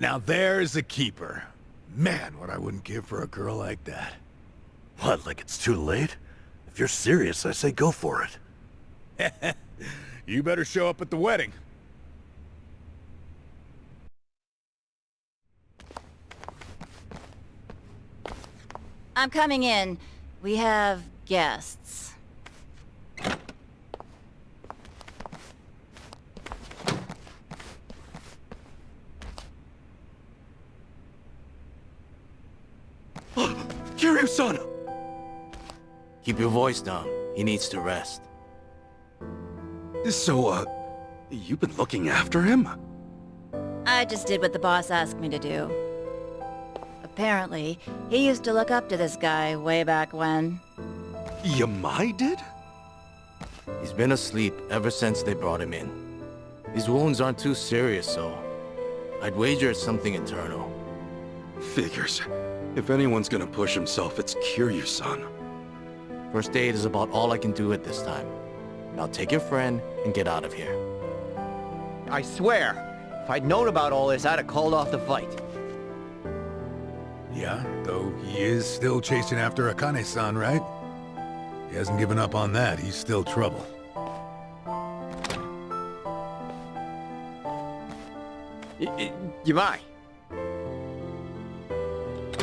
Now there's a keeper. Man, what I wouldn't give for a girl like that. What, like it's too late? If you're serious, I say go for it. You better show up at the wedding. I'm coming in. We have guests. Kiryu-san! Keep your voice down. He needs to rest. So, you've been looking after him? I just did what the boss asked me to do. Apparently, he used to look up to this guy way back when. Yamai did? He's been asleep ever since they brought him in. His wounds aren't too serious, so I'd wager it's something internal. Figures. If anyone's gonna push himself, it's Kiryu-san. First aid is about all I can do at this time. Now take your friend and get out of here. I swear, if I'd known about all this, I'd have called off the fight. Yeah, though he is still chasing after Akane-san, right? He hasn't given up on that. He's still trouble. Yamai.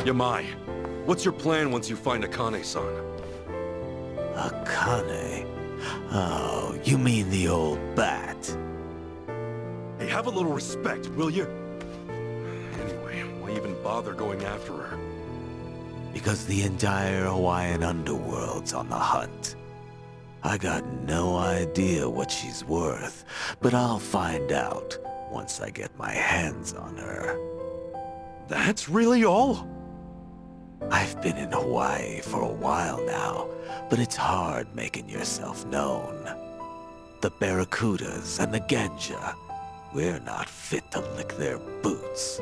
Yamai, what's your plan once you find Akane-san? Akane? Oh, you mean the old bat? Hey, have a little respect, will you? Anyway, why even bother going after her? Because the entire Hawaiian underworld's on the hunt. I got no idea what she's worth, but I'll find out once I get my hands on her. That's really all? I've been in Hawaii for a while now, but it's hard making yourself known. The Barracudes and the Ganzhe, we're not fit to lick their boots.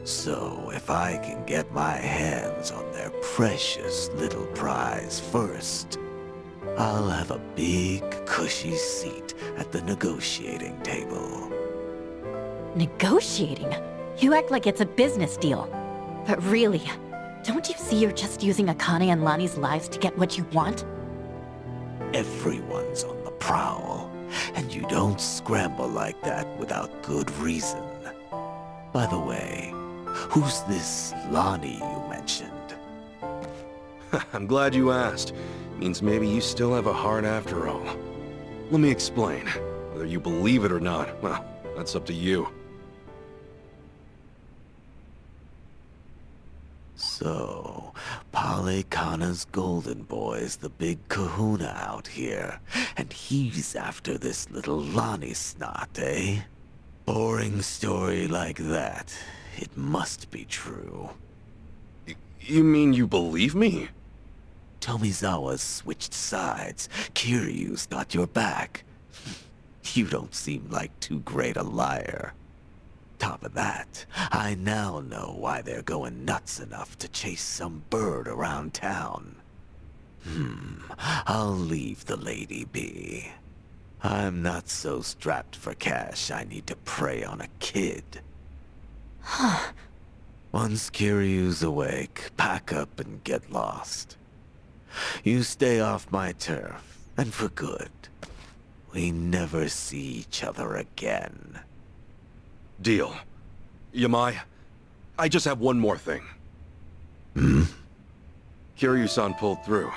So if I can get my hands on their precious little prize first, I'll have a big, cushy seat at the negotiating table. Negotiating? You act like it's a business deal. But really, don't you see you're just using Akane and Lani's lives to get what you want? Everyone's on the prowl, and you don't scramble like that without good reason. By the way, who's this Lani you mentioned? I'm glad you asked. Means maybe you still have a heart after all. Let me explain. Whether you believe it or not, well, that's up to you. So, Palekana's golden boy's the big kahuna out here, and he's after this little Lani snot, eh? Boring story like that. It must be true. You mean you believe me? Tomizawa's switched sides. Kiryu's got your back. You don't seem like too great a liar. Top of that, I now know why they're going nuts enough to chase some bird around town. I'll leave the lady be. I'm not so strapped for cash I need to prey on a kid. Once Kiryu's awake, pack up and get lost. You stay off my turf, and for good. We never see each other again. Deal. Yamai, I just have one more thing. Kiryu-san pulled through,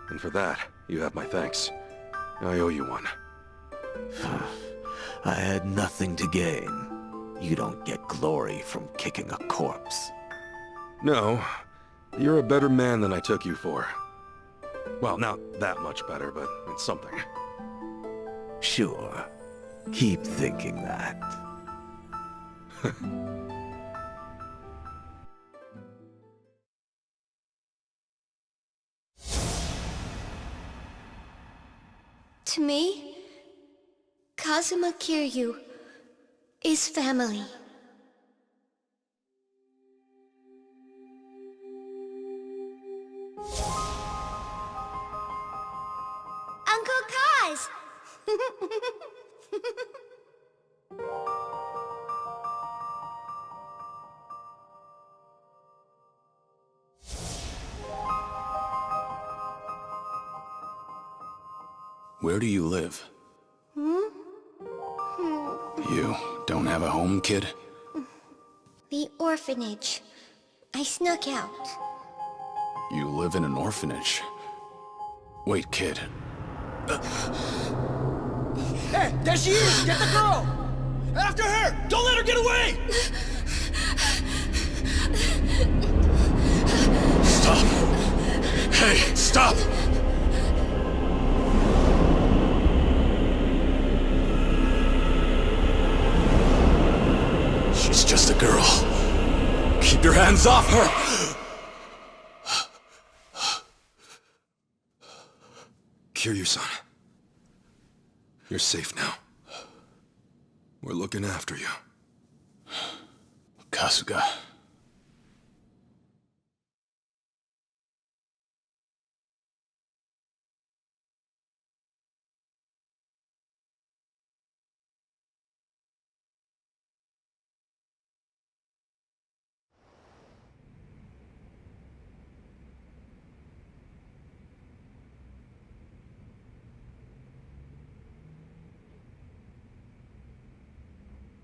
and for that, you have my thanks. I owe you one. I had nothing to gain. You don't get glory from kicking a corpse. No, you're a better man than I took you for. Well, not that much better, but it's something. Sure. Keep thinking that. To me, Kazuma Kiryu is family. Uncle Kaz! Where do you live? You don't have a home, kid? The orphanage. I snuck out. You live in an orphanage. Wait, kid. Hey, there she is! Get the girl! After her! Don't let her get away! Stop! Hey, stop! She's just a girl. Keep your hands off her! Kiryu-san. You're safe now. We're looking after you. Kasuga.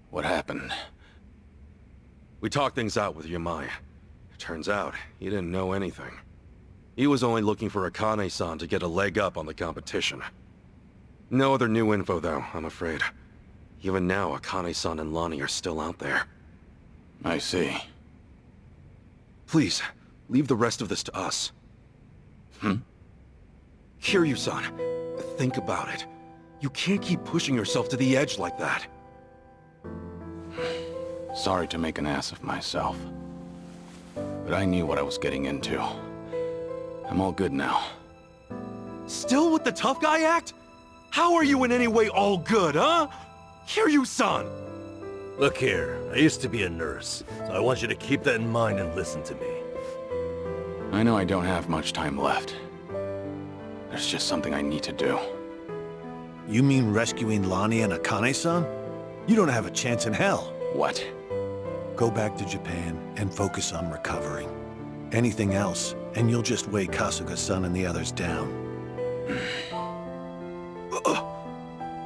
What happened? We talked things out with Yamai. Turns out, he didn't know anything. He was only looking for Akane-san to get a leg up on the competition. No other new info though, I'm afraid. Even now, Akane-san and Lani are still out there. I see. Please, leave the rest of this to us. Kiryu-san, think about it. You can't keep pushing yourself to the edge like that. Sorry to make an ass of myself. But I knew what I was getting into. I'm all good now. Still with the tough guy act? How are you in any way all good, huh? Kiryu-san! Look here, I used to be a nurse, so I want you to keep that in mind and listen to me. I know I don't have much time left. There's just something I need to do. You mean rescuing Lani and Akane-san? You don't have a chance in hell. What? Go back to Japan and focus on recovering. Anything else, and you'll just weigh Kasuga-san and the others down.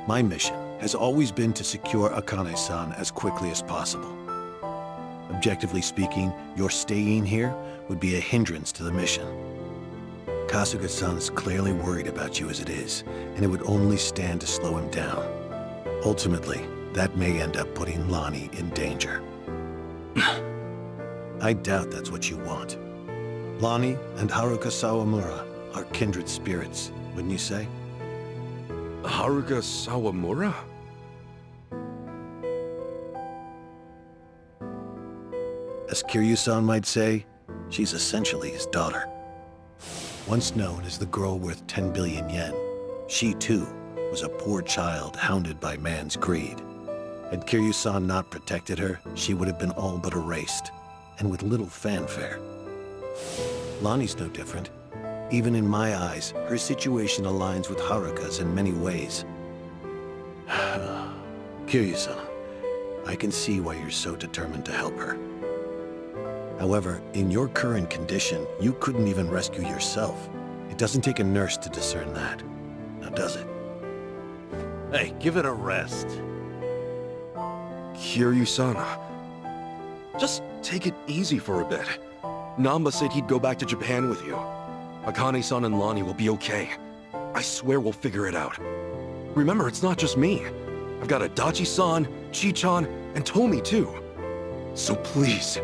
My mission has always been to secure Akane-san as quickly as possible. Objectively speaking, your staying here would be a hindrance to the mission. Kasuga-san is clearly worried about you as it is, and it would only stand to slow him down. Ultimately, that may end up putting Lani in danger. I doubt that's what you want. Lani and Haruka Sawamura are kindred spirits, wouldn't you say? Haruka Sawamura? As Kiryu-san might say, she's essentially his daughter. Once known as the girl worth 10 billion yen, she too was a poor child hounded by man's greed. Had Kiryu-san not protected her, she would have been all but erased, and with little fanfare. Lani's no different. Even in my eyes, her situation aligns with Haruka's in many ways. Kiryu-san, I can see why you're so determined to help her. However, in your current condition, you couldn't even rescue yourself. It doesn't take a nurse to discern that. Now does it? Hey, give it a rest. Kiryu-san. Just take it easy for a bit. Nanba said he'd go back to Japan with you. Akane-san and Lani will be okay. I swear we'll figure it out. Remember, it's not just me. I've got Adachi-san, Chi-chan, and Tomi too. So please,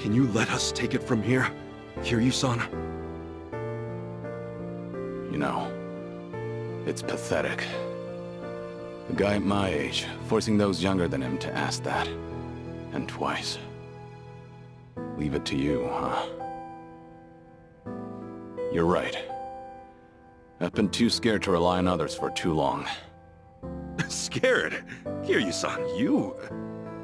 can you let us take it from here, Kiryu-san? You know, it's pathetic. A guy at my age, forcing those younger than him to ask that. And twice. Leave it to you, huh? You're right. I've been too scared to rely on others for too long. Scared? Kiryu-san, you...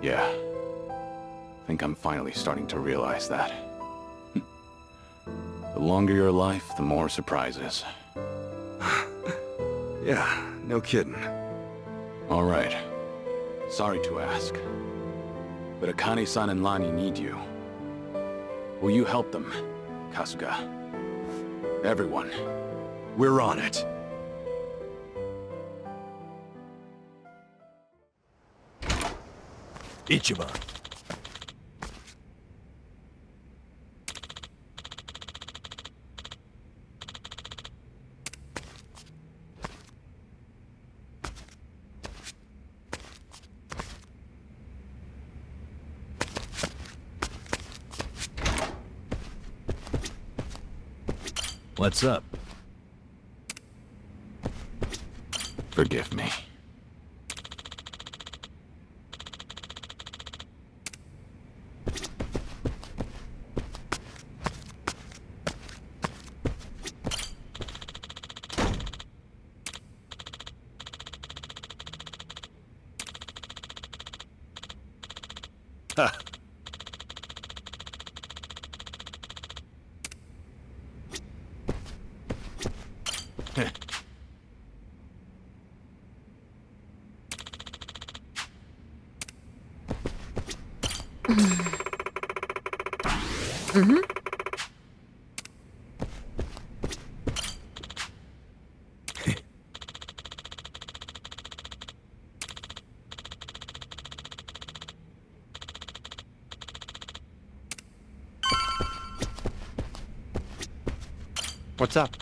Yeah. I think I'm finally starting to realize that. The longer your life, the more surprises. Yeah, no kidding. All right. Sorry to ask. But Akane-san and Lani need you. Will you help them, Kasuga? Everyone. We're on it. Ichiban. What's up? Forgive me. Ha! Mm-hmm. What's up?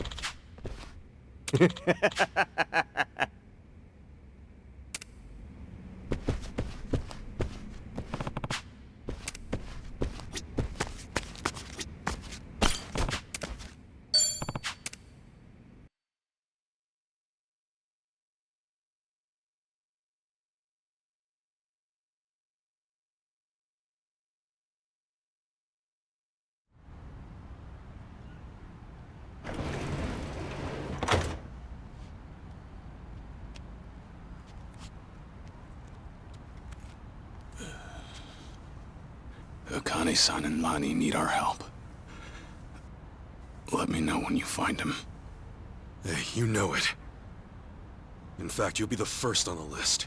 Akane-san and Lani need our help. Let me know when you find him. Hey, you know it. In fact, you'll be the first on the list.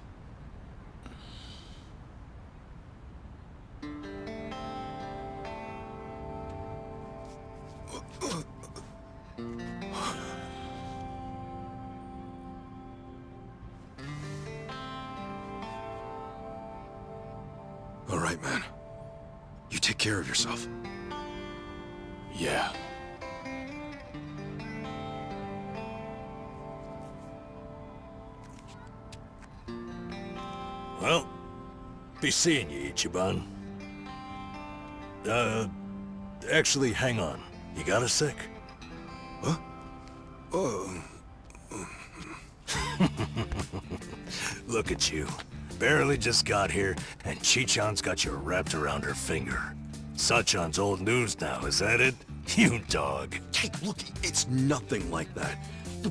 All right, man. You take care of yourself. Yeah. Well, be seeing you, Ichiban. Actually, hang on. You got a sec? Huh? Oh. Look at you. Barely just got here, and Chichan's got you wrapped around her finger. Sachan's old news now, is that it? You dog. Hey, look, it's nothing like that.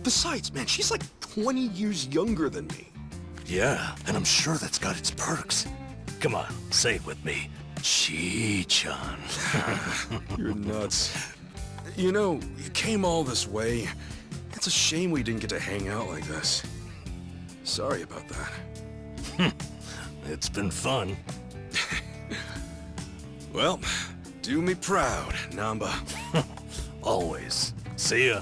Besides, man, she's like 20 years younger than me. Yeah, and I'm sure that's got its perks. Come on, say it with me. Chichan. You're nuts. You know, you came all this way. It's a shame we didn't get to hang out like this. Sorry about that. It's been fun. Well, do me proud, Nanba. Always. See ya.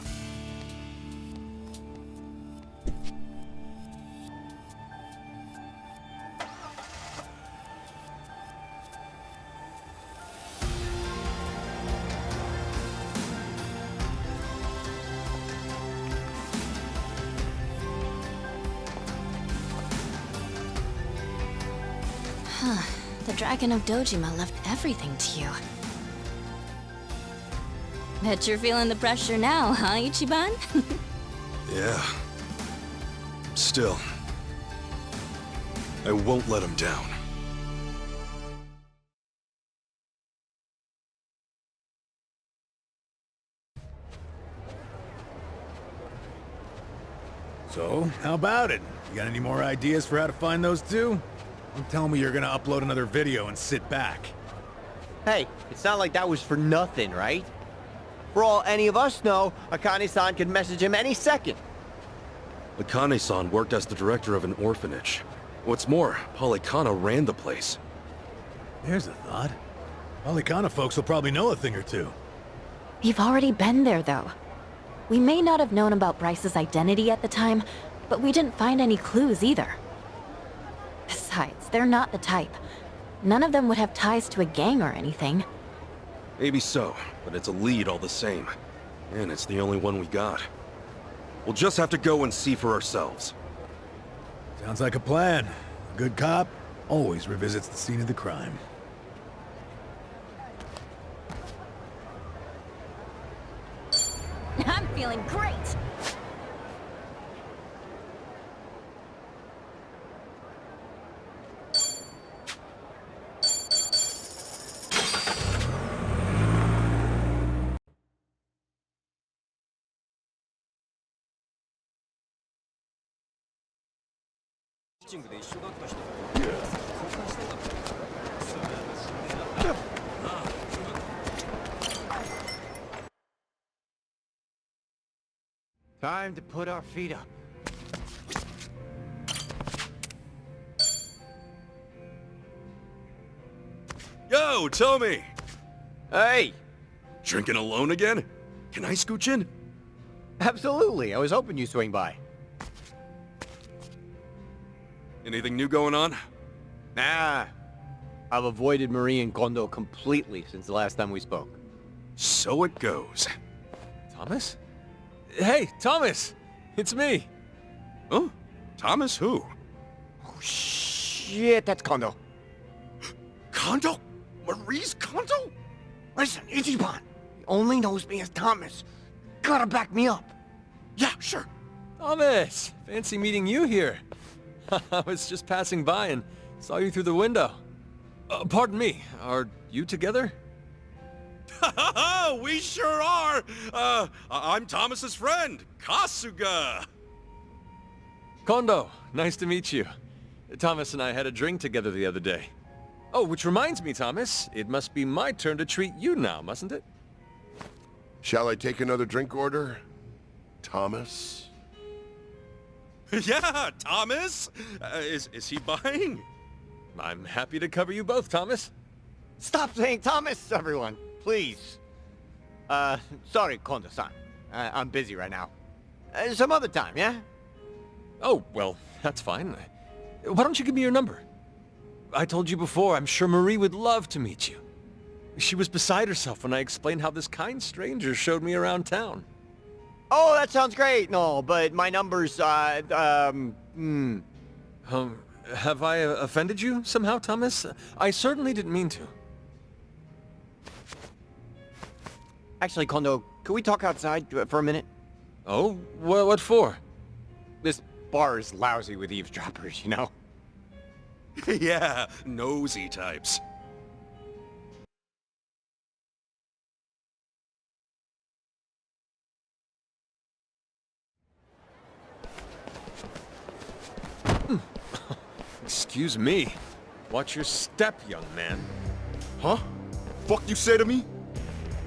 The Dragon of Dojima left everything to you. Bet you're feeling the pressure now, huh, Ichiban? Yeah. Still, I won't let him down. So, how about it? You got any more ideas for how to find those two? Don't tell me you're gonna upload another video and sit back. Hey, it's not like that was for nothing, right? For all any of us know, Akane-san could message him any second. Akane-san worked as the director of an orphanage. What's more, Polycana ran the place. There's a thought. Polycana folks will probably know a thing or two. We've already been there, though. We may not have known about Bryce's identity at the time, but we didn't find any clues either. Besides, they're not the type. None of them would have ties to a gang or anything. Maybe so, but it's a lead all the same. And it's the only one we got. We'll just have to go and see for ourselves. Sounds like a plan. A good cop always revisits the scene of the crime. I'm feeling great! Time to put our feet up. Yo, Tommy! Hey! Drinking alone again? Can I scooch in? Absolutely, I was hoping you'd swing by. Anything new going on? Nah. I've avoided Marie and Kondo completely since the last time we spoke. So it goes. Thomas? Hey, Thomas! It's me! Oh? Thomas who? Oh, shit, that's Kondo. Kondo? Marie's Kondo? Listen, Ichiban, he only knows me as Thomas. Gotta back me up. Yeah, sure. Thomas! Fancy meeting you here. I was just passing by and saw you through the window. Pardon me, are you together? We sure are! I'm Thomas's friend, Kasuga! Kondo, nice to meet you. Thomas and I had a drink together the other day. Oh, which reminds me, Thomas, it must be my turn to treat you now, mustn't it? Shall I take another drink order, Thomas? Yeah, Thomas! Is he buying? I'm happy to cover you both, Thomas. Stop saying Thomas, everyone, please. Sorry, Kondo-san. I'm busy right now. Some other time, yeah? Oh, well, that's fine. Why don't you give me your number? I told you before, I'm sure Marie would love to meet you. She was beside herself when I explained how this kind stranger showed me around town. Oh, that sounds great, no, but my number's, Have I offended you somehow, Thomas? I certainly didn't mean to. Actually, Kondo, can we talk outside for a minute? Oh? What for? This bar is lousy with eavesdroppers, you know? Yeah, nosy types. Excuse me. Watch your step, young man. Huh? Fuck you say to me?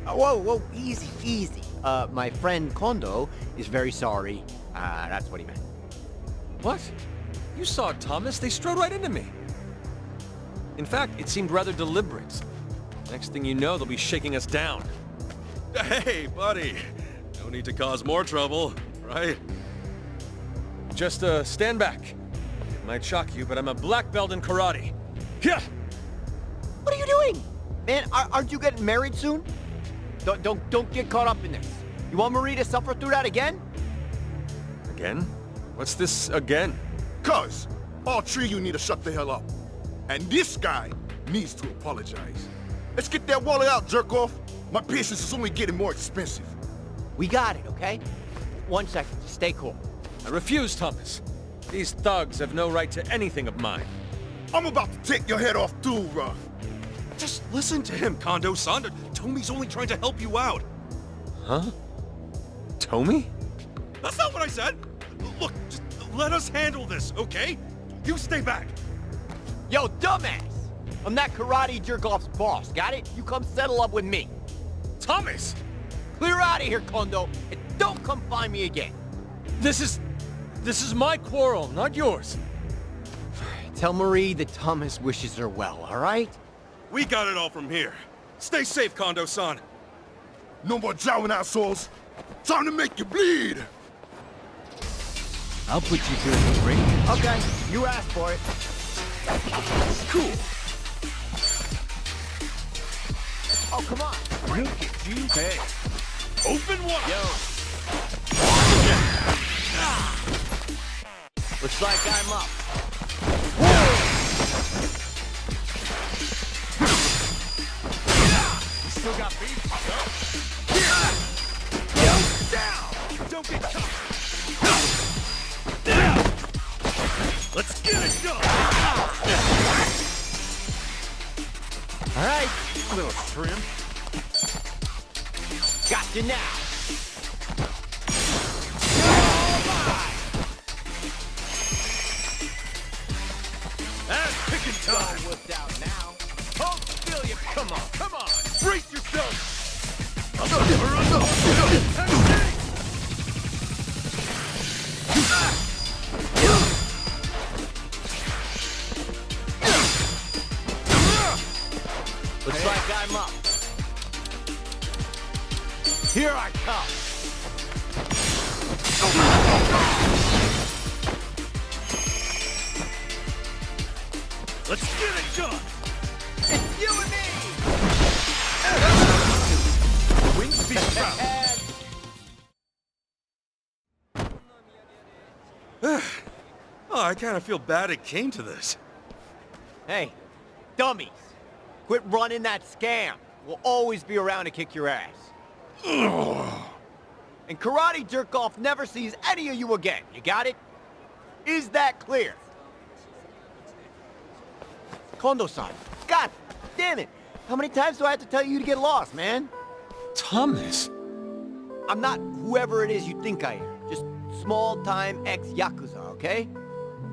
Whoa, easy, easy. My friend Kondo is very sorry. That's what he meant. What? You saw Thomas? They strode right into me. In fact, it seemed rather deliberate. Next thing you know, they'll be shaking us down. Hey, buddy. No need to cause more trouble, right? Just, stand back. It might shock you, but I'm a black belt in karate. Yeah. What are you doing? Man, aren't you getting married soon? Don't get caught up in this. You want Marie to suffer through that again? Again? What's this again? Cuz, all three of you need to shut the hell up. And this guy needs to apologize. Let's get that wallet out, jerk off. My patience is only getting more expensive. We got it, okay? 1 second, just stay cool. I refuse, Thomas. These thugs have no right to anything of mine. I'm about to take your head off too, Ruff. Just listen to him, Kondo-san. Tomi's only trying to help you out. Huh? Tomi? That's not what I said. Look, just let us handle this, okay? You stay back. Yo, dumbass! I'm that karate jerk-off's boss, got it? You come settle up with me. Thomas! Clear out of here, Kondo, and don't come find me again. This is my quarrel, not yours. Tell Marie that Thomas wishes her well, all right? We got it all from here. Stay safe, Kondo-san. No more jowling, assholes. Time to make you bleed. I'll put you through the ring. Okay, you asked for it. Cool. you. Hey. Open wide. Yo. Looks like I'm up. You still got beef? Down! Don't get caught! Let's get it done! Alright. Little shrimp. Got you now. That's picking time! Whipped out now. Hold still, you. Come on, come on. Brace yourself! Looks like I'm up. Here I come. Let's get it done! It's you and me! Wings be proud. Oh, I kind of feel bad it came to this. Hey, dummies. Quit running that scam. We'll always be around to kick your ass. And Karate Jerk-Off never sees any of you again. You got it? Is that clear? Kondo-san. God damn it. How many times do I have to tell you to get lost, man? Thomas! I'm not whoever it is you think I am. Just small-time ex-Yakuza, okay?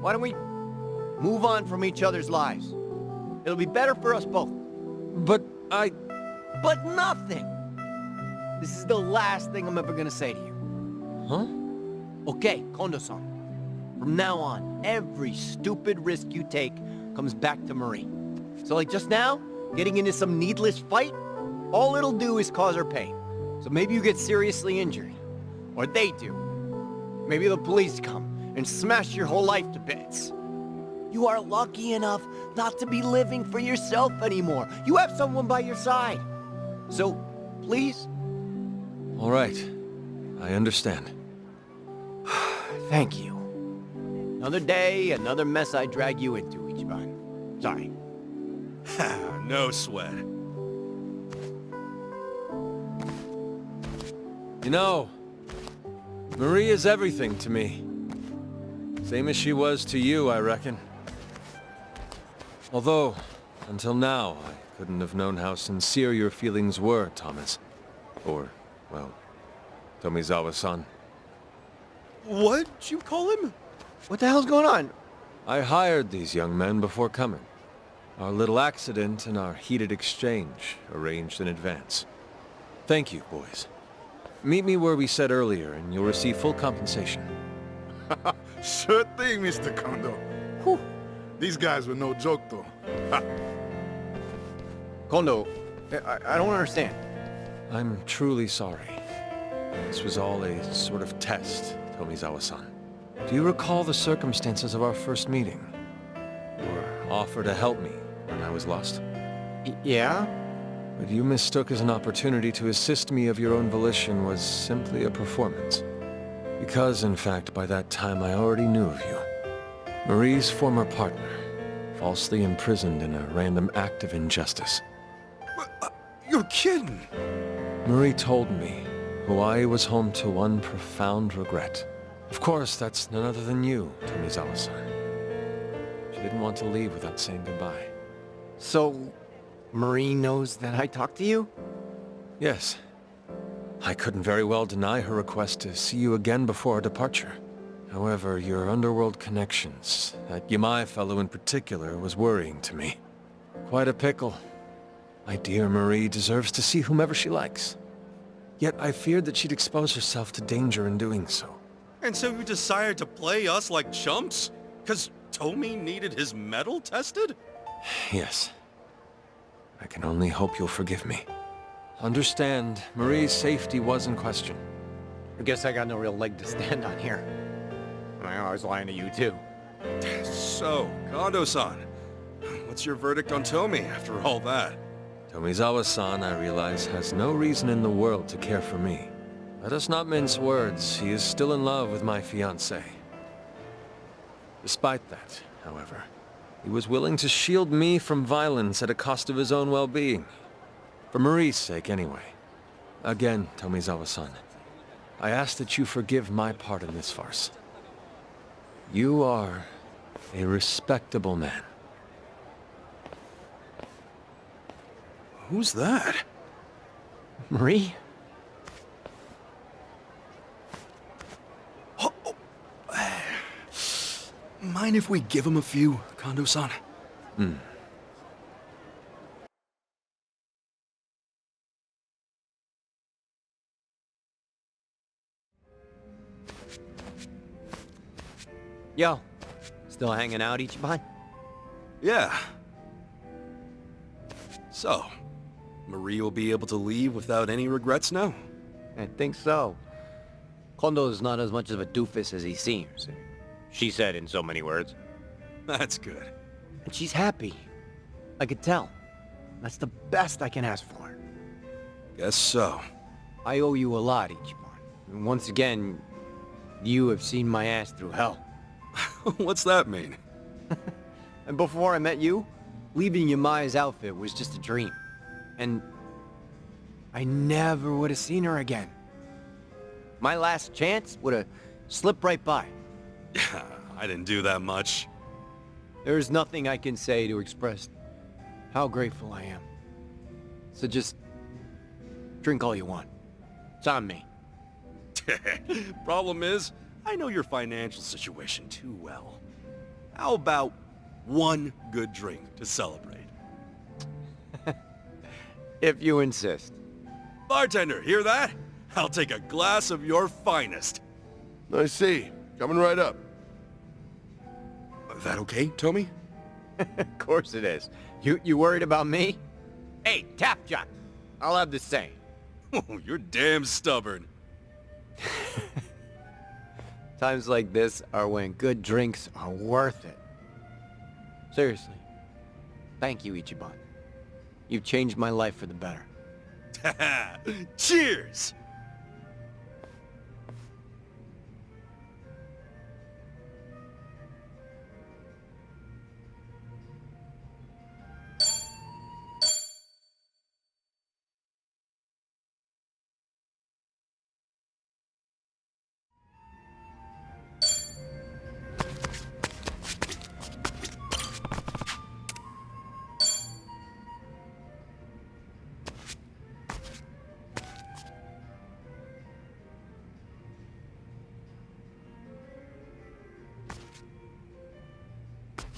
Why don't we move on from each other's lives? It'll be better for us both. But But nothing! This is the last thing I'm ever gonna say to you. Huh? Okay, Kondo-san. From now on, every stupid risk you take comes back to Marie. So like just now, getting into some needless fight, all it'll do is cause her pain. So maybe you get seriously injured. Or they do. Maybe the police come and smash your whole life to bits. You are lucky enough not to be living for yourself anymore. You have someone by your side. So, please? all right. I understand. Thank you. Another day, another mess I drag you into, Ichiban. Sorry. No sweat. You know, Marie is everything to me. Same as she was to you, I reckon. Although, until now, I couldn't have known how sincere your feelings were, Thomas. Or, well, Tomizawa-san. What'd you call him? What the hell's going on? I hired these young men before coming. Our little accident and our heated exchange arranged in advance. Thank you, boys. Meet me where we said earlier, and you'll receive full compensation. Sure thing, Mr. Kondo. Whew. These guys were no joke, though. Kondo, I don't understand. I'm truly sorry. This was all a sort of test, Tomizawa-san. Do you recall the circumstances of our first meeting? Your offer to help me when I was lost? Yeah? What you mistook as an opportunity to assist me of your own volition was simply a performance. Because, in fact, by that time I already knew of you. Marie's former partner, falsely imprisoned in a random act of injustice. You're kidding! Marie told me Hawaii was home to one profound regret. Of course, that's none other than you, Tomizawa-san. She didn't want to leave without saying goodbye. So, Marie knows that I talked to you? Yes. I couldn't very well deny her request to see you again before our departure. However, your underworld connections, that Yamai fellow in particular, was worrying to me. Quite a pickle. My dear Marie deserves to see whomever she likes. Yet I feared that she'd expose herself to danger in doing so. And so you decided to play us like chumps? 'Cause Tomi needed his metal tested? Yes. I can only hope you'll forgive me. Understand, Marie's safety was in question. I guess I got no real leg to stand on here. I was lying to you, too. So, Kondo-san, what's your verdict on Tomi after all that? Tomizawa-san, I realize, has no reason in the world to care for me. Let us not mince words. He is still in love with my fiancée. Despite that, however, he was willing to shield me from violence at a cost of his own well-being. For Marie's sake, anyway. Again, Tomizawa-san, I ask that you forgive my part in this farce. You are a respectable man. Who's that? Marie? Mind if we give him a few, Kondo-san? Yo, still hanging out, Ichiban? Yeah. So, Marie will be able to leave without any regrets now? I think so. Kondo's not as much of a doofus as he seems. She said in so many words. That's good. And she's happy. I could tell. That's the best I can ask for. Guess so. I owe you a lot, Ichiban. And once again, you have seen my ass through hell. What's that mean? And before I met you, leaving Yamai's outfit was just a dream. And I never would have seen her again. My last chance would have slipped right by. I didn't do that much. There's nothing I can say to express how grateful I am. So just drink all you want. It's on me. Problem is, I know your financial situation too well. How about one good drink to celebrate? If you insist. Bartender, hear that? I'll take a glass of your finest. I see. Coming right up. That okay, Tommy? Of course it is. You worried about me? Hey, Tap Jock, I'll have the same. Oh, you're damn stubborn. Times like this are when good drinks are worth it. Seriously. Thank you, Ichiban. You've changed my life for the better. Cheers!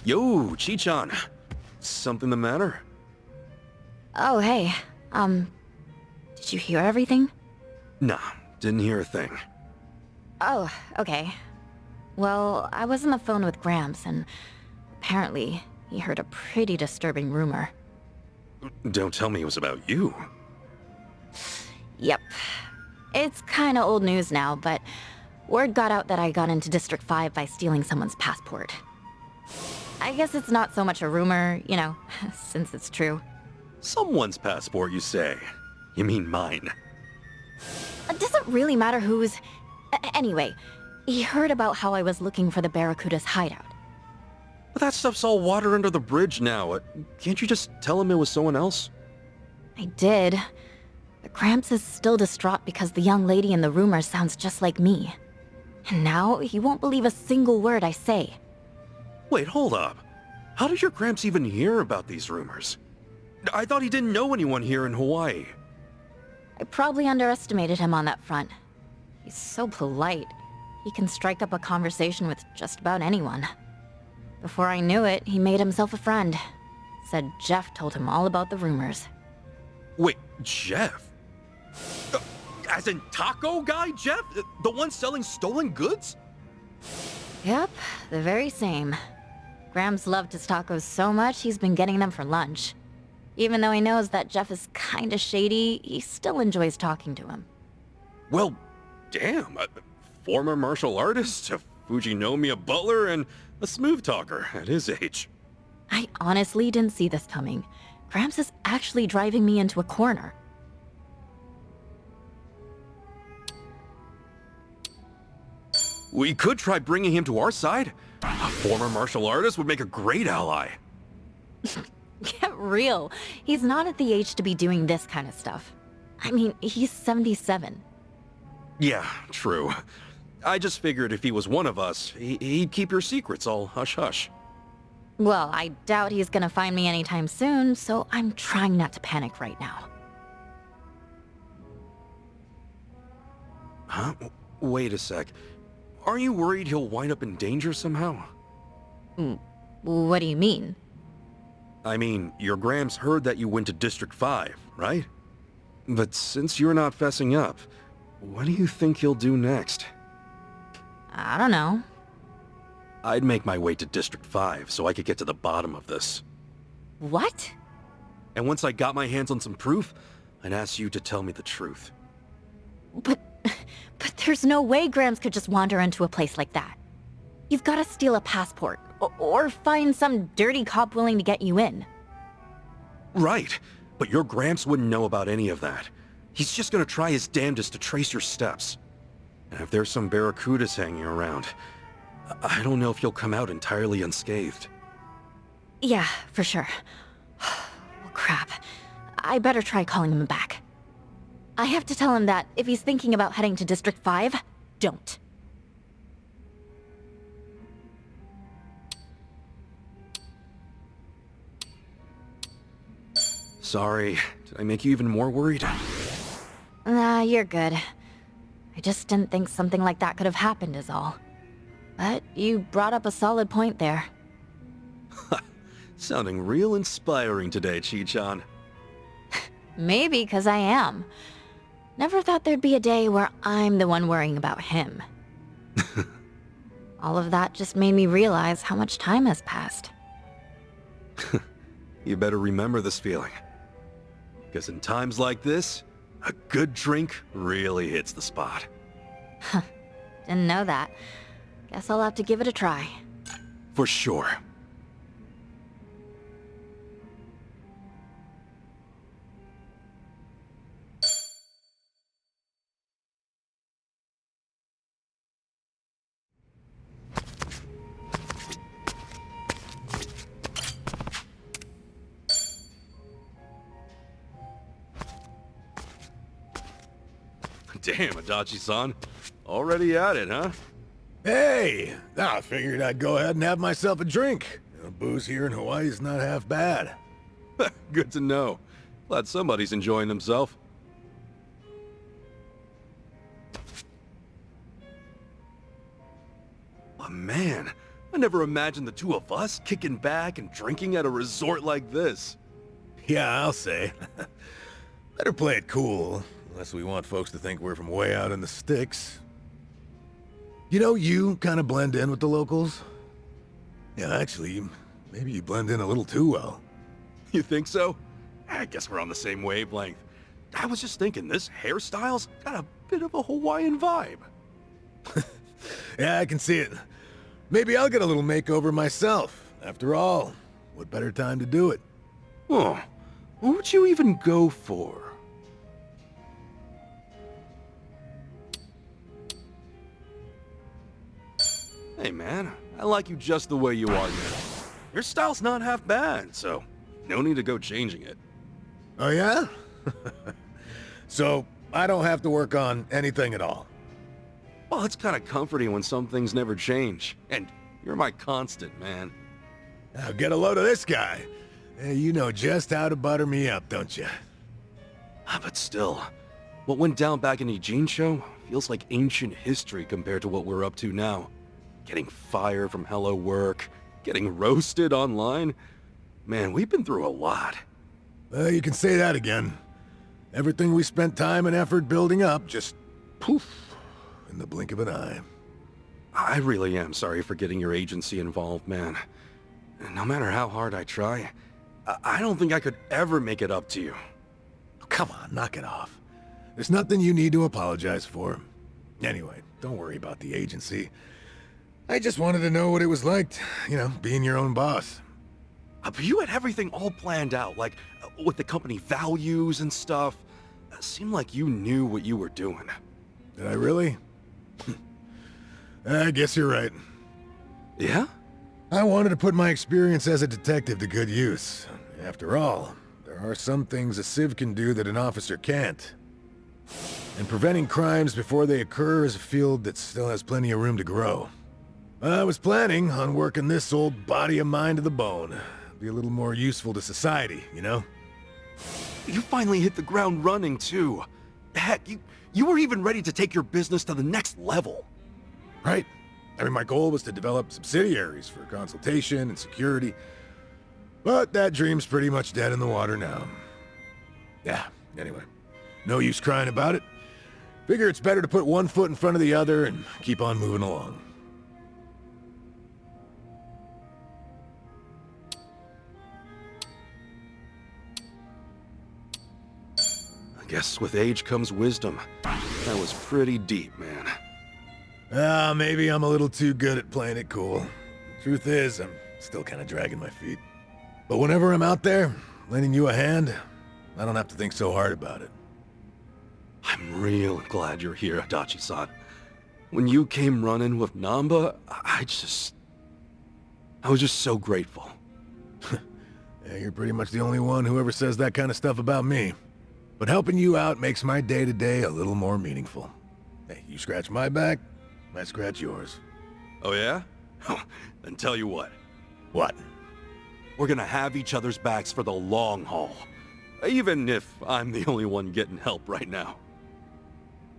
Yo, Chi-chan. Something the matter? Oh, hey. Did you hear everything? Nah, didn't hear a thing. Oh, okay. Well, I was on the phone with Gramps, and apparently he heard a pretty disturbing rumor. Don't tell me it was about you. Yep. It's kinda old news now, but word got out that I got into District 5 by stealing someone's passport. I guess it's not so much a rumor, you know, since it's true. Someone's passport, you say? You mean mine? It doesn't really matter whose... Anyway, he heard about how I was looking for the Barracudes hideout. But that stuff's all water under the bridge now. Can't you just tell him it was someone else? I did. But Gramps is still distraught because the young lady in the rumor sounds just like me. And now he won't believe a single word I say. Wait, hold up. How did your Gramps even hear about these rumors? I thought he didn't know anyone here in Hawaii. I probably underestimated him on that front. He's so polite. He can strike up a conversation with just about anyone. Before I knew it, he made himself a friend. Said Jeff told him all about the rumors. Wait, Jeff? As in taco guy Jeff? The one selling stolen goods? Yep, the very same. Grams loved his tacos so much, he's been getting them for lunch. Even though he knows that Jeff is kinda shady, he still enjoys talking to him. Well, damn. A former martial artist, a Fujinomiya butler, and a smooth talker at his age. I honestly didn't see this coming. Gramps is actually driving me into a corner. We could try bringing him to our side. A former martial artist would make a great ally. Get real. He's not at the age to be doing this kind of stuff. I mean, he's 77. Yeah, true. I just figured if he was one of us, he'd keep your secrets all hush-hush. Well, I doubt he's gonna find me anytime soon, so I'm trying not to panic right now. Huh? Wait a sec. Aren't you worried he'll wind up in danger somehow? What do you mean? I mean, your Grams heard that you went to District 5, right? But since you're not fessing up, what do you think he'll do next? I don't know. I'd make my way to District 5 so I could get to the bottom of this. What? And once I got my hands on some proof, I'd ask you to tell me the truth. But there's no way Grams could just wander into a place like that. You've got to steal a passport, or find some dirty cop willing to get you in. Right, but your Gramps wouldn't know about any of that. He's just gonna try his damnedest to trace your steps. And if there's some Barracudes hanging around, I don't know if he'll come out entirely unscathed. Yeah, for sure. Well, crap. I better try calling him back. I have to tell him that if he's thinking about heading to District 5, don't. Sorry, did I make you even more worried? Nah, you're good. I just didn't think something like that could have happened is all. But you brought up a solid point there. Sounding real inspiring today, Chi-chan. Maybe because I am. Never thought there'd be a day where I'm the one worrying about him. All of that just made me realize how much time has passed. You better remember this feeling. Because in times like this, a good drink really hits the spot. Didn't know that. Guess I'll have to give it a try. For sure. Damn, Adachi-san. Already at it, huh? Hey! I figured I'd go ahead and have myself a drink. Booze here in Hawaii is not half bad. Good to know. Glad somebody's enjoying themselves. Oh man, I never imagined the two of us kicking back and drinking at a resort like this. Yeah, I'll say. Better play it cool, unless we want folks to think we're from way out in the sticks. You know, you kind of blend in with the locals. Yeah, actually, maybe you blend in a little too well. You think so? I guess we're on the same wavelength. I was just thinking, this hairstyle's got a bit of a Hawaiian vibe. Yeah, I can see it. Maybe I'll get a little makeover myself. After all, what better time to do it? Oh, what would you even go for? Hey man, I like you just the way you are now. Your style's not half bad, so no need to go changing it. Oh yeah? So, I don't have to work on anything at all? Well, it's kind of comforting when some things never change. And you're my constant, man. Now get a load of this guy. You know just how to butter me up, don't you? But still, what went down back in Ijincho feels like ancient history compared to what we're up to now. Getting fired from Hello Work, getting roasted online. Man, we've been through a lot. Well, you can say that again. Everything we spent time and effort building up just poof in the blink of an eye. I really am sorry for getting your agency involved, man. No matter how hard I try, I don't think I could ever make it up to you. Come on, knock it off. There's nothing you need to apologize for. Anyway, don't worry about the agency. I just wanted to know what it was like, you know, being your own boss. But you had everything all planned out, like with the company values and stuff. It seemed like you knew what you were doing. Did I really? I guess you're right. Yeah? I wanted to put my experience as a detective to good use. After all, there are some things a civ can do that an officer can't. And preventing crimes before they occur is a field that still has plenty of room to grow. I was planning on working this old body of mine to the bone. Be a little more useful to society, you know? You finally hit the ground running, too. Heck, you were even ready to take your business to the next level. Right. I mean, my goal was to develop subsidiaries for consultation and security. But that dream's pretty much dead in the water now. Yeah, anyway. No use crying about it. Figure it's better to put one foot in front of the other and keep on moving along. I guess with age comes wisdom. That was pretty deep, man. Maybe I'm a little too good at playing it cool. Truth is, I'm still kind of dragging my feet. But whenever I'm out there, lending you a hand, I don't have to think so hard about it. I'm real glad you're here, Adachi-san. When you came running with Nanba, I was just so grateful. Yeah, you're pretty much the only one who ever says that kind of stuff about me. But helping you out makes my day-to-day a little more meaningful. Hey, you scratch my back, I scratch yours. Oh yeah? Then tell you what. What? We're gonna have each other's backs for the long haul. Even if I'm the only one getting help right now.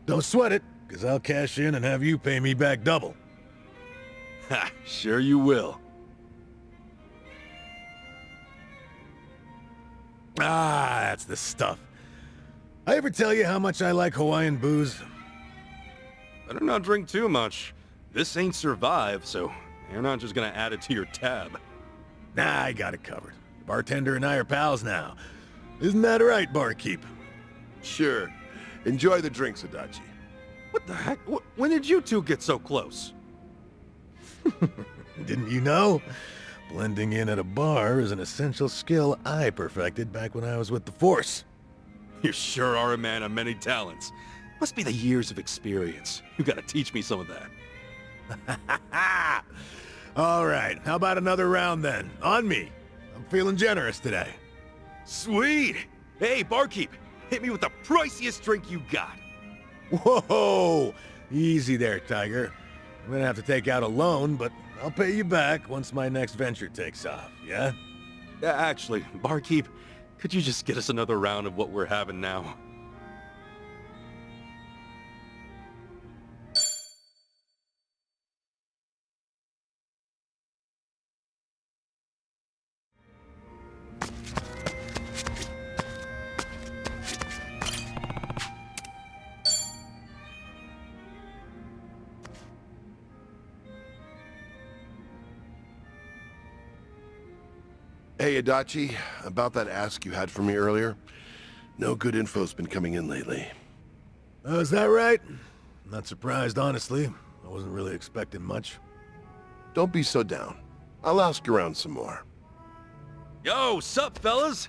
Don't sweat it, because I'll cash in and have you pay me back double. Ha, sure you will. Ah, that's the stuff. I ever tell you how much I like Hawaiian booze? Better not drink too much. This ain't Survive, so you're not just gonna add it to your tab. Nah, I got it covered. The bartender and I are pals now. Isn't that right, barkeep? Sure. Enjoy the drinks, Adachi. What the heck? When did you two get so close? Didn't you know? Blending in at a bar is an essential skill I perfected back when I was with the Force. You sure are a man of many talents. Must be the years of experience. You gotta teach me some of that. All right, how about another round then? On me. I'm feeling generous today. Sweet! Hey, barkeep, hit me with the priciest drink you got. Whoa! Easy there, Tiger. I'm gonna have to take out a loan, but I'll pay you back once my next venture takes off, yeah? Actually, barkeep, could you just get us another round of what we're having now? Hey, Adachi, about that ask you had for me earlier. No good info's been coming in lately. Oh, is that right? Not surprised, honestly. I wasn't really expecting much. Don't be so down. I'll ask around some more. Yo, sup, fellas?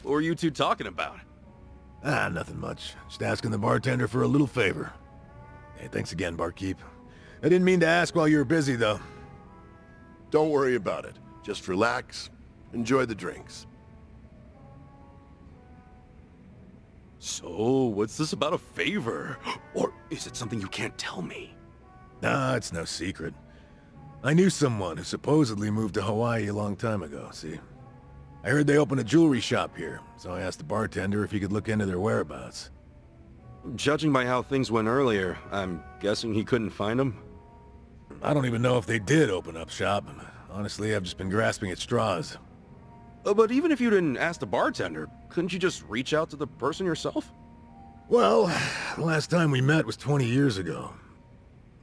What were you two talking about? Nothing much. Just asking the bartender for a little favor. Hey, thanks again, barkeep. I didn't mean to ask while you were busy, though. Don't worry about it. Just relax. Enjoy the drinks. So, what's this about a favor? Or is it something you can't tell me? Nah, it's no secret. I knew someone who supposedly moved to Hawaii a long time ago, see? I heard they opened a jewelry shop here, so I asked the bartender if he could look into their whereabouts. Judging by how things went earlier, I'm guessing he couldn't find them? I don't even know if they did open up shop. Honestly, I've just been grasping at straws. But even if you didn't ask the bartender, couldn't you just reach out to the person yourself? Well, the last time we met was 20 years ago.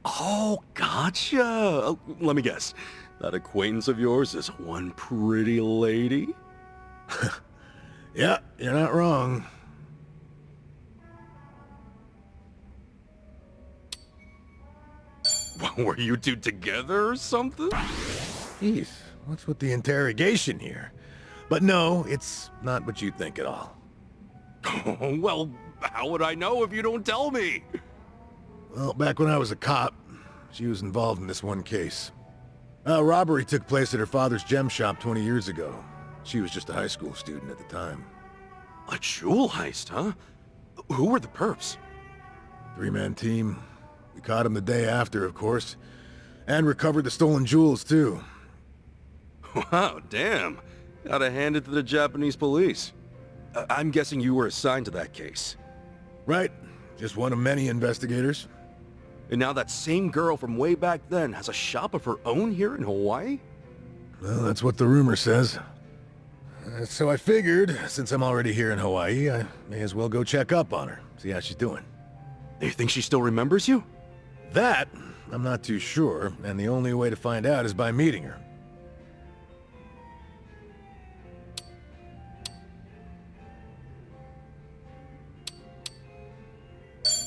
Oh, gotcha. Let me guess. That acquaintance of yours is one pretty lady? Yeah, you're not wrong. Were you two together or something? Jeez, what's with the interrogation here? But no, it's not what you think at all. Well, how would I know if you don't tell me? Well, back when I was a cop, she was involved in this one case. A robbery took place at her father's gem shop 20 years ago. She was just a high school student at the time. A jewel heist, huh? Who were the perps? Three-man team. We caught him the day after, of course. And recovered the stolen jewels, too. Wow, damn. Gotta hand it to the Japanese police. I'm guessing you were assigned to that case. Right. Just one of many investigators. And now that same girl from way back then has a shop of her own here in Hawaii? Well, that's what the rumor says. So I figured, since I'm already here in Hawaii, I may as well go check up on her, see how she's doing. You think she still remembers you? That, I'm not too sure, and the only way to find out is by meeting her.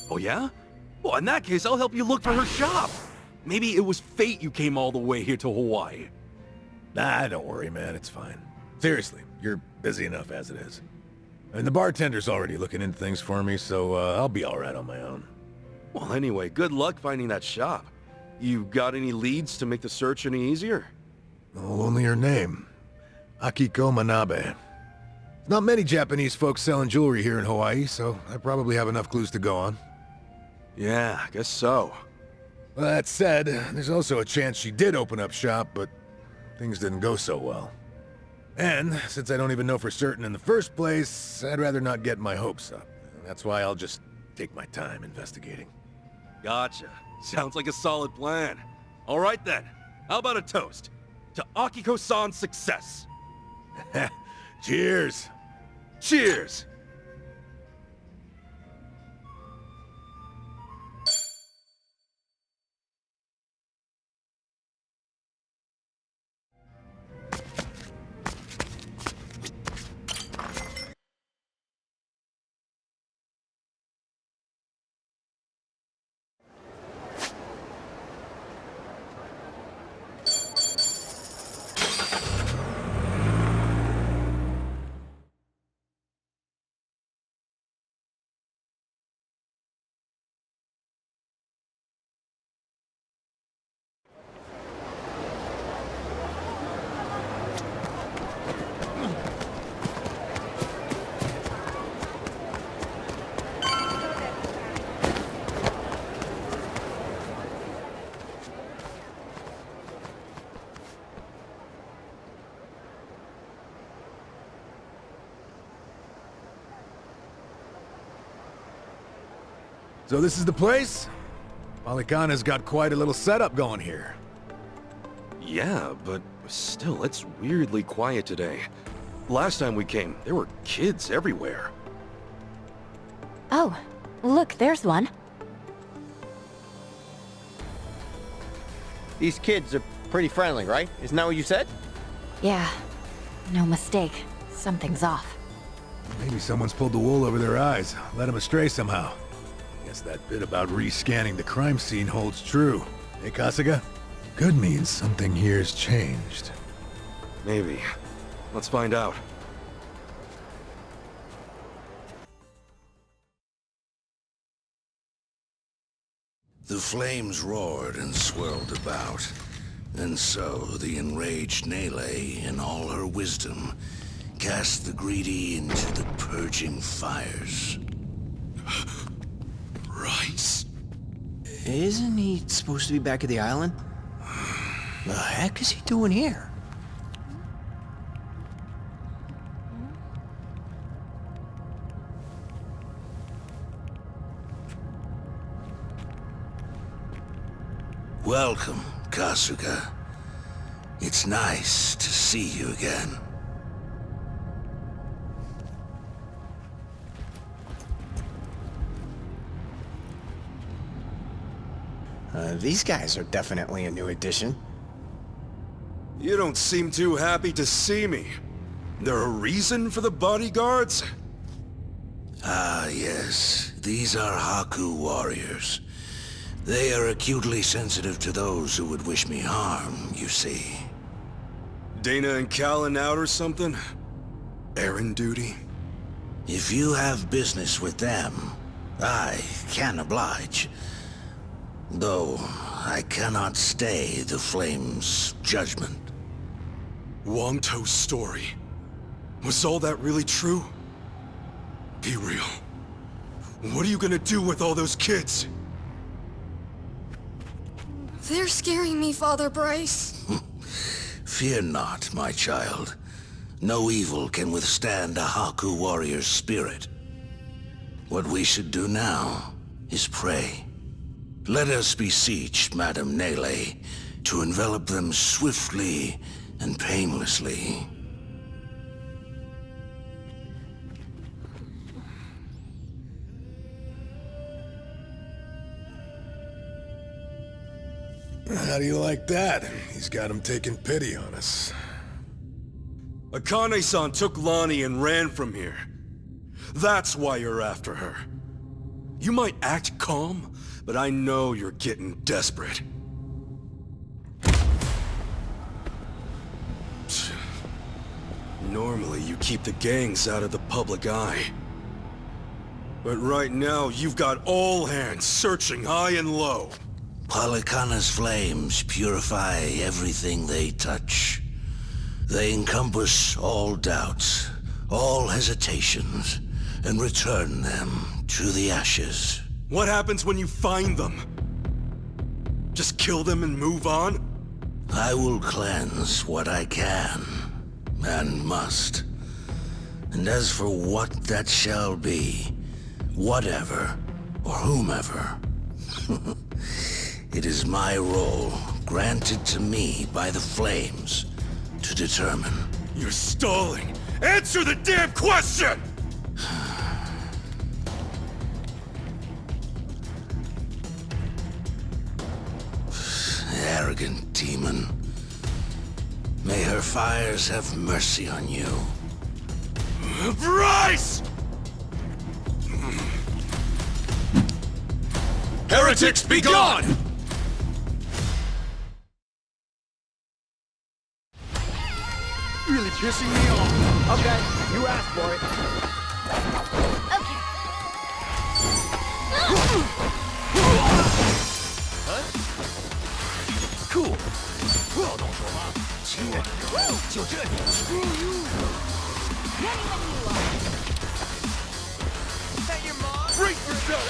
Oh yeah? Well, in that case, I'll help you look for her shop. Maybe it was fate you came all the way here to Hawaii. Nah, don't worry, man, it's fine. Seriously, you're busy enough as it is. And the bartender's already looking into things for me, so I'll be alright on my own. Well, anyway, good luck finding that shop. You got any leads to make the search any easier? Oh, only her name. Akiko Manabe. Not many Japanese folks selling jewelry here in Hawaii, so I probably have enough clues to go on. Yeah, I guess so. Well, that said, there's also a chance she did open up shop, but things didn't go so well. And, since I don't even know for certain in the first place, I'd rather not get my hopes up. That's why I'll just take my time investigating. Gotcha. Sounds like a solid plan. All right then, how about a toast? To Akiko-san's success! Cheers! Cheers! So this is the place? Polycana's got quite a little setup going here. Yeah, but still, it's weirdly quiet today. Last time we came, there were kids everywhere. Oh, look, there's one. These kids are pretty friendly, right? Isn't that what you said? Yeah, no mistake. Something's off. Maybe someone's pulled the wool over their eyes, led them astray somehow. Guess that bit about rescanning the crime scene holds true. Hey, Kasuga? Could mean something here's changed. Maybe. Let's find out. The flames roared and swirled about, and so the enraged Nele, in all her wisdom, cast the greedy into the purging fires. Bryce? Isn't he supposed to be back at the island? The heck is he doing here? Welcome, Kasuga. It's nice to see you again. These guys are definitely a new addition. You don't seem too happy to see me. There a reason for the bodyguards? Ah, yes. These are Haku warriors. They are acutely sensitive to those who would wish me harm, you see. Dana and Callan out or something? Errand duty? If you have business with them, I can oblige. Though, I cannot stay the Flame's judgment. Wong To's story. Was all that really true? Be real. What are you gonna do with all those kids? They're scaring me, Father Bryce. Fear not, my child. No evil can withstand a Haku warrior's spirit. What we should do now is pray. Let us beseech Madame Nele to envelop them swiftly and painlessly. How do you like that? He's got him taking pity on us. Akane-san took Lani and ran from here. That's why you're after her. You might act calm, but I know you're getting desperate. Normally, you keep the gangs out of the public eye. But right now, you've got all hands searching high and low. Palikana's flames purify everything they touch. They encompass all doubts, all hesitations, and return them to the ashes. What happens when you find them? Just kill them and move on? I will cleanse what I can, and must. And as for what that shall be, whatever, or whomever, it is my role, granted to me by the Flames, to determine. You're stalling! Answer the damn question! Arrogant demon. May her fires have mercy on you. Bryce! Heretics, be gone! Really pissing me off. Okay, you asked for it. Okay. Huh? Cool. Screw you. Is that your mom? Brace yourself.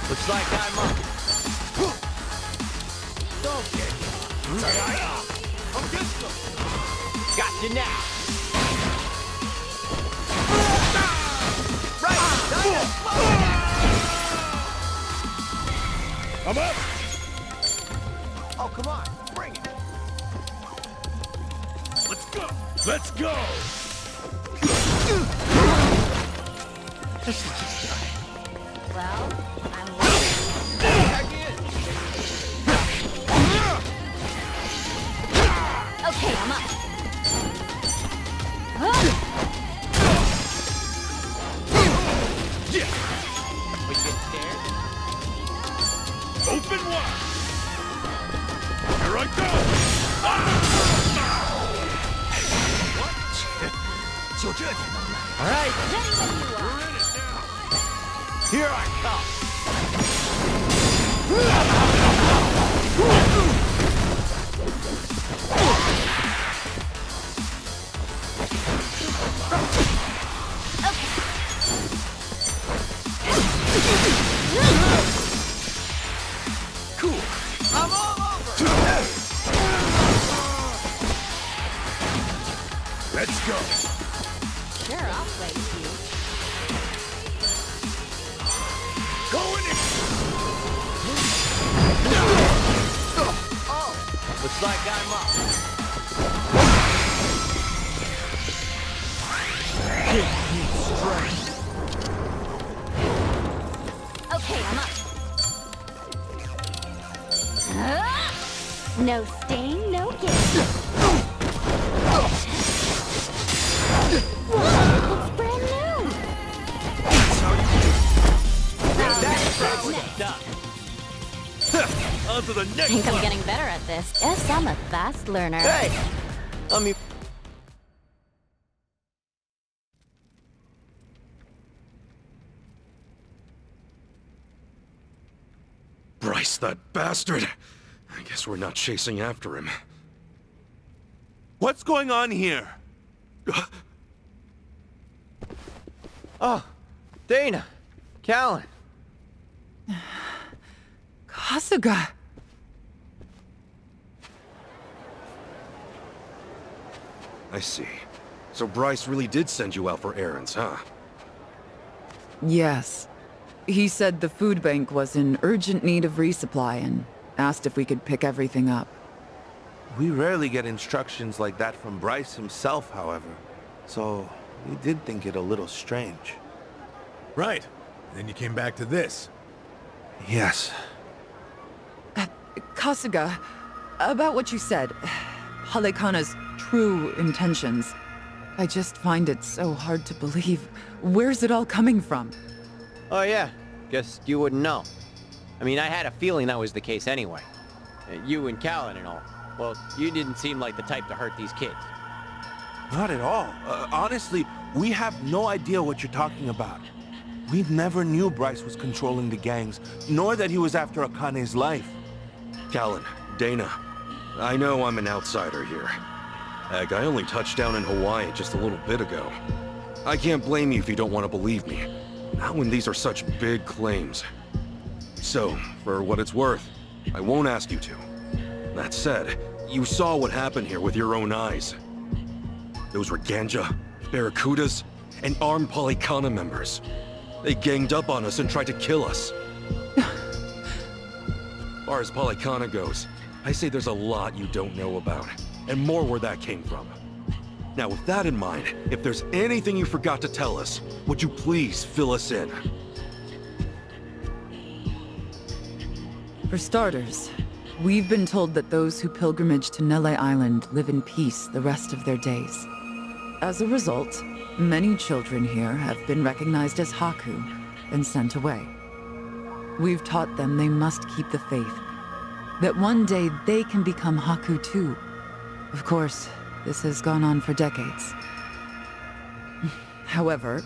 Looks like I'm up. Don't get Come get some. Got you now. Right. I'm up. Oh, come on. Bring it. Let's go. Let's go. Well, I'm Back in. okay, I'm up. Yeah. We get scared. Open wide. Here I go. All right. We're in it now. Here I come. Cool. I'm all over. Let's go. Sure, I'll play with you. Going in. Oh, looks like I'm up. Okay, I'm up. No stain, no gain. Looks brand new. That's done. On to the next Think I'm one. getting better at this. Guess I'm a fast learner. Hey! I mean... Bryce, that bastard! I guess we're not chasing after him. What's going on here? Oh, Dana. Callan. Kasuga. I see. So Bryce really did send you out for errands, huh? Yes. He said the food bank was in urgent need of resupply and asked if we could pick everything up. We rarely get instructions like that from Bryce himself, however. So, we did think it a little strange. Right. Then you came back to this. Yes. Kasuga, about what you said, Halekana's true intentions. I just find it so hard to believe. Where's it all coming from? Oh yeah, guess you wouldn't know. I mean, I had a feeling that was the case anyway. You and Callan and all. Well, you didn't seem like the type to hurt these kids. Not at all. Honestly, we have no idea what you're talking about. We never knew Bryce was controlling the gangs, nor that he was after Akane's life. Callan, Dana, I know I'm an outsider here. Heck, I only touched down in Hawaii just a little bit ago. I can't blame you if you don't want to believe me. Not when these are such big claims. So, for what it's worth, I won't ask you to. That said, you saw what happened here with your own eyes. Those were Ganzhe, Barracudes, and armed Polycana members. They ganged up on us and tried to kill us. As far as Polycana goes, I say there's a lot you don't know about, and more where that came from. Now, with that in mind, if there's anything you forgot to tell us, would you please fill us in? For starters, we've been told that those who pilgrimage to Nele Island live in peace the rest of their days. As a result, many children here have been recognized as Haku and sent away. We've taught them they must keep the faith, that one day they can become Haku too. Of course, this has gone on for decades. However,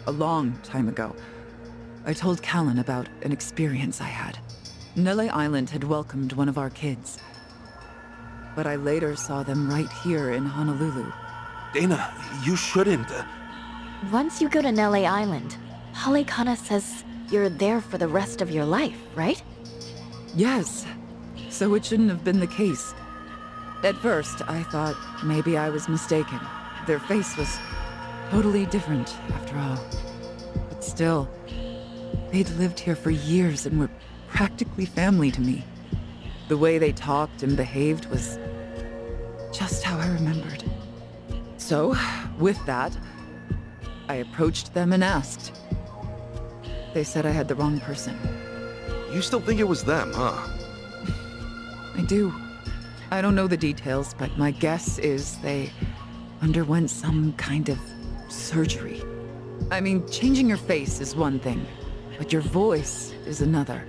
a long time ago, I told Callan about an experience I had. Nele Island had welcomed one of our kids, but I later saw them right here in Honolulu. Dana, you shouldn't. Once you go to Nele Island, Halekana says you're there for the rest of your life, right? Yes, so it shouldn't have been the case. At first, I thought maybe I was mistaken. Their face was totally different, after all. But still, they'd lived here for years and were practically family to me. The way they talked and behaved was just how I remembered. So, with that, I approached them and asked. They said I had the wrong person. You still think it was them, huh? I do. I don't know the details, but my guess is they underwent some kind of surgery. I mean, changing your face is one thing, but your voice is another.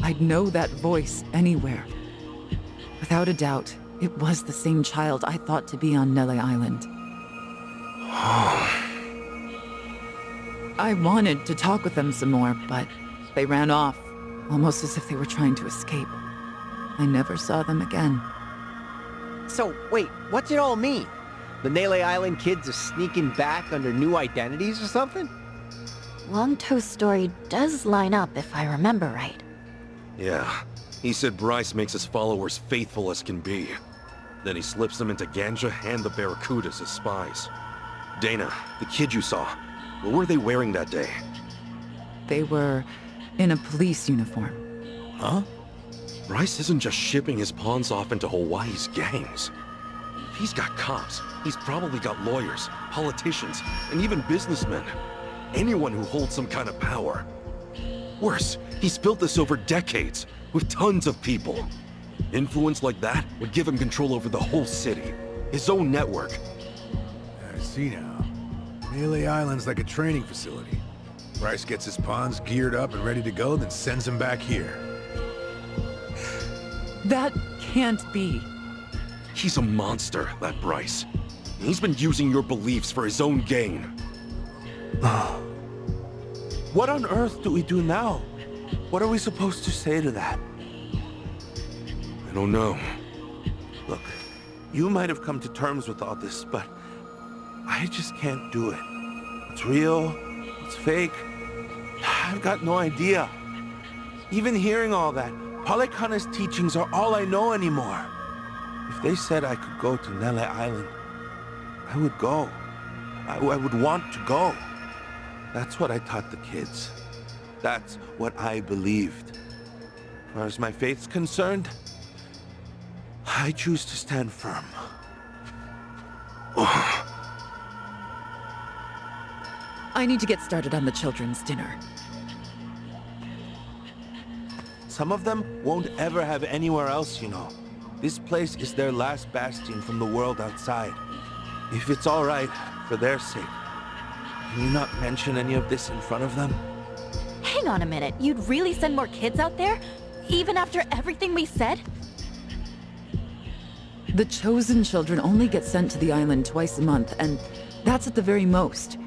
I'd know that voice anywhere. Without a doubt, it was the same child I thought to be on Nele Island. I wanted to talk with them some more, but they ran off, almost as if they were trying to escape. I never saw them again. So, wait, what's it all mean? The Nele Island kids are sneaking back under new identities or something? Wong To's story does line up if I remember right. Yeah. He said Bryce makes his followers faithful as can be. Then he slips them into Ganzhe and the Barracudes as spies. Dana, the kid you saw, what were they wearing that day? They were in a police uniform. Huh? Bryce isn't just shipping his pawns off into Hawaii's gangs. If he's got cops, he's probably got lawyers, politicians, and even businessmen. Anyone who holds some kind of power. Worse, he's built this over decades, with tons of people. Influence like that would give him control over the whole city. His own network. I see now. Nele Island's like a training facility. Bryce gets his pawns geared up and ready to go, then sends them back here. That can't be. He's a monster, that Bryce. He's been using your beliefs for his own gain. What on earth do we do now? What are we supposed to say to that? I don't know. Look, you might have come to terms with all this, but I just can't do it. What's real? What's fake? I've got no idea. Even hearing all that, Polykhana's teachings are all I know anymore. If they said I could go to Nele Island, I would go. I would want to go. That's what I taught the kids. That's what I believed. As far as my faith's concerned, I choose to stand firm. I need to get started on the children's dinner. Some of them won't ever have anywhere else, you know. This place is their last bastion from the world outside. If it's all right, for their sake, can you not mention any of this in front of them? Hang on a minute, you'd really send more kids out there? Even after everything we said? The chosen children only get sent to the island twice a month, and that's at the very most.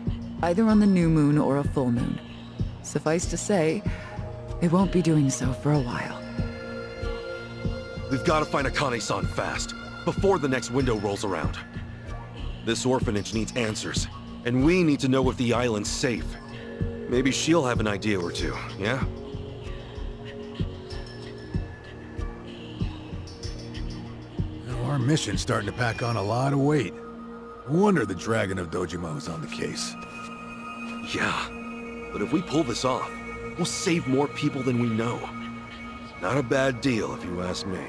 Either on the new moon or a full moon. Suffice to say, they won't be doing so for a while. We've got to find Akane-san fast, before the next window rolls around. This orphanage needs answers, and we need to know if the island's safe. Maybe she'll have an idea or two, yeah? Our mission's starting to pack on a lot of weight. No wonder the Dragon of Dojima's on the case. Yeah, but if we pull this off, we'll save more people than we know. Not a bad deal, if you ask me.